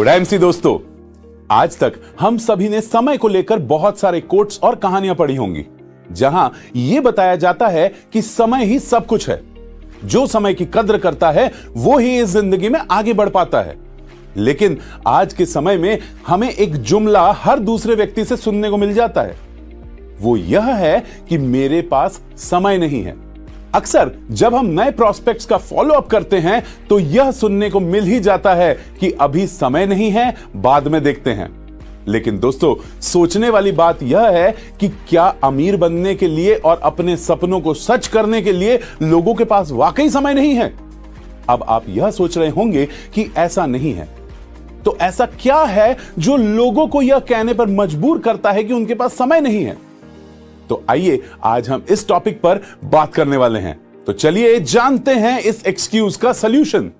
Good MC दोस्तों, आज तक हम सभी ने समय को लेकर बहुत सारे कोट्स और कहानियां पढ़ी होंगी, जहां यह बताया जाता है कि समय ही सब कुछ है। जो समय की कद्र करता है वो ही इस जिंदगी में आगे बढ़ पाता है। लेकिन आज के समय में हमें एक जुमला हर दूसरे व्यक्ति से सुनने को मिल जाता है, वो यह है कि मेरे पास समय नहीं है। अक्सर जब हम नए प्रोस्पेक्ट्स का फॉलो अप करते हैं तो यह सुनने को मिल ही जाता है कि अभी समय नहीं है, बाद में देखते हैं। लेकिन दोस्तों, सोचने वाली बात यह है कि क्या अमीर बनने के लिए और अपने सपनों को सच करने के लिए लोगों के पास वाकई समय नहीं है? अब आप यह सोच रहे होंगे कि ऐसा नहीं है, तो ऐसा क्या है जो लोगों को यह कहने पर मजबूर करता है कि उनके पास समय नहीं है? तो आइए आज हम इस टॉपिक पर बात करने वाले हैं। तो चलिए जानते हैं इस एक्सक्यूज का सॉल्यूशन।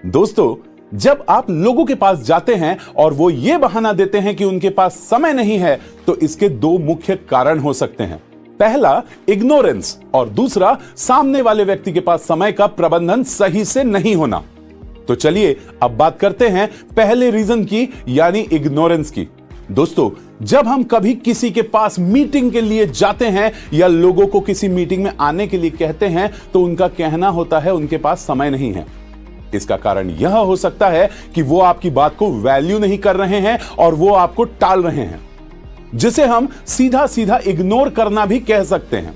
दोस्तों, जब आप लोगों के पास जाते हैं और वो ये बहाना देते हैं कि उनके पास समय नहीं है, तो इसके दो मुख्य कारण हो सकते हैं। पहला, इग्नोरेंस, और दूसरा, सामने वाले व्यक्ति के पास समय का प्रबंधन सही से नहीं होना। तो चलिए अब बात करते हैं पहले रीजन की, यानी इग्नोरेंस की। दोस्तों, जब हम कभी किसी के पास मीटिंग के लिए जाते हैं या लोगों को किसी मीटिंग में आने के लिए कहते हैं, तो उनका कहना होता है उनके पास समय नहीं है। इसका कारण यह हो सकता है कि वो आपकी बात को वैल्यू नहीं कर रहे हैं और वो आपको टाल रहे हैं, जिसे हम सीधा सीधा इग्नोर करना भी कह सकते हैं।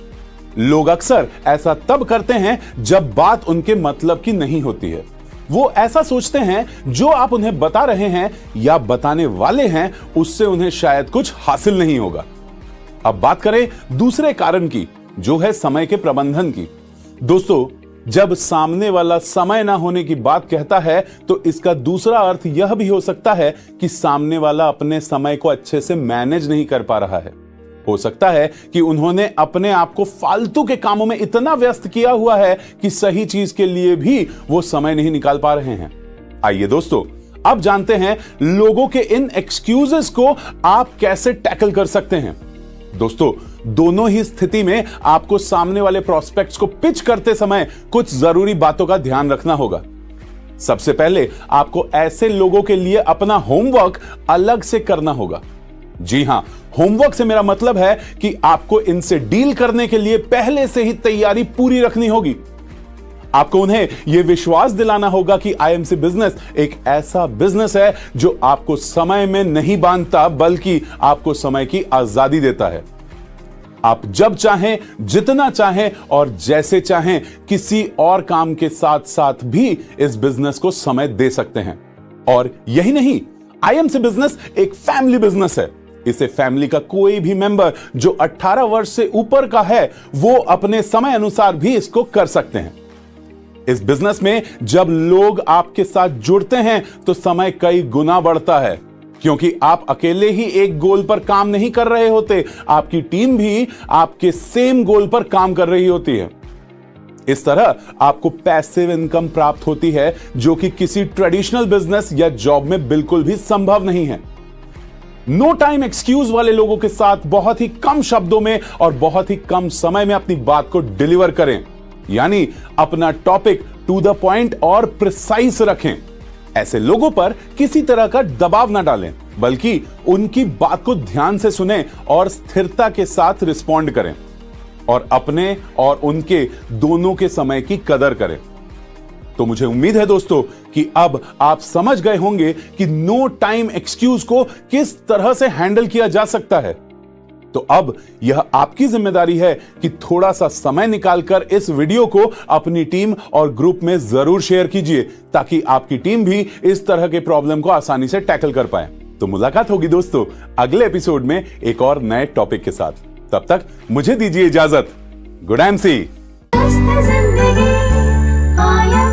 लोग अक्सर ऐसा तब करते हैं जब बात उनके मतलब की नहीं होती है। वो ऐसा सोचते हैं जो आप उन्हें बता रहे हैं या बताने वाले हैं, उससे उन्हें शायद कुछ हासिल नहीं होगा। अब बात करें दूसरे कारण की, जो है समय के प्रबंधन की। दोस्तों, जब सामने वाला समय ना होने की बात कहता है, तो इसका दूसरा अर्थ यह भी हो सकता है कि सामने वाला अपने समय को अच्छे से मैनेज नहीं कर पा रहा है। हो सकता है कि उन्होंने अपने आप को फालतू के कामों में इतना व्यस्त किया हुआ है कि सही चीज के लिए भी वो समय नहीं निकाल पा रहे हैं। आइए दोस्तों, अब जानते हैं लोगों के इन एक्सक्यूजेस को आप कैसे टैकल कर सकते हैं। दोस्तों, दोनों ही स्थिति में आपको सामने वाले प्रोस्पेक्ट्स को पिच करते समय कुछ जरूरी बातों का ध्यान रखना होगा। सबसे पहले आपको ऐसे लोगों के लिए अपना होमवर्क अलग से करना होगा। जी हां, होमवर्क से मेरा मतलब है कि आपको इनसे डील करने के लिए पहले से ही तैयारी पूरी रखनी होगी। आपको उन्हें यह विश्वास दिलाना होगा कि आईएमसी बिजनेस एक ऐसा बिजनेस है जो आपको समय में नहीं बांधता, बल्कि आपको समय की आजादी देता है। आप जब चाहें, जितना चाहें और जैसे चाहें किसी और काम के साथ साथ भी इस बिजनेस को समय दे सकते हैं। और यही नहीं, आईएमसी बिजनेस एक फैमिली बिजनेस है। इसे फैमिली का कोई भी मेंबर जो 18 वर्ष से ऊपर का है, वो अपने समय अनुसार भी इसको कर सकते हैं। इस बिजनेस में जब लोग आपके साथ जुड़ते हैं तो समय कई गुना बढ़ता है, क्योंकि आप अकेले ही एक गोल पर काम नहीं कर रहे होते, आपकी टीम भी आपके सेम गोल पर काम कर रही होती है। इस तरह आपको पैसिव इनकम प्राप्त होती है, जो कि किसी ट्रेडिशनल बिजनेस या जॉब में बिल्कुल भी संभव नहीं है। नो टाइम एक्सक्यूज वाले लोगों के साथ बहुत ही कम शब्दों में और बहुत ही कम समय में अपनी बात को डिलीवर करें, यानी अपना टॉपिक टू द पॉइंट और प्रिसाइज रखें। ऐसे लोगों पर किसी तरह का दबाव ना डालें, बल्कि उनकी बात को ध्यान से सुनें और स्थिरता के साथ रिस्पॉन्ड करें, और अपने और उनके दोनों के समय की कदर करें। तो मुझे उम्मीद है दोस्तों कि अब आप समझ गए होंगे कि नो टाइम एक्सक्यूज को किस तरह से हैंडल किया जा सकता है। तो अब यह आपकी जिम्मेदारी है कि थोड़ा सा समय निकालकर इस वीडियो को अपनी टीम और ग्रुप में जरूर शेयर कीजिए, ताकि आपकी टीम भी इस तरह के प्रॉब्लम को आसानी से टैकल कर पाए। तो मुलाकात होगी दोस्तों अगले एपिसोड में एक और नए टॉपिक के साथ। तब तक मुझे दीजिए इजाजत। Good MC. I am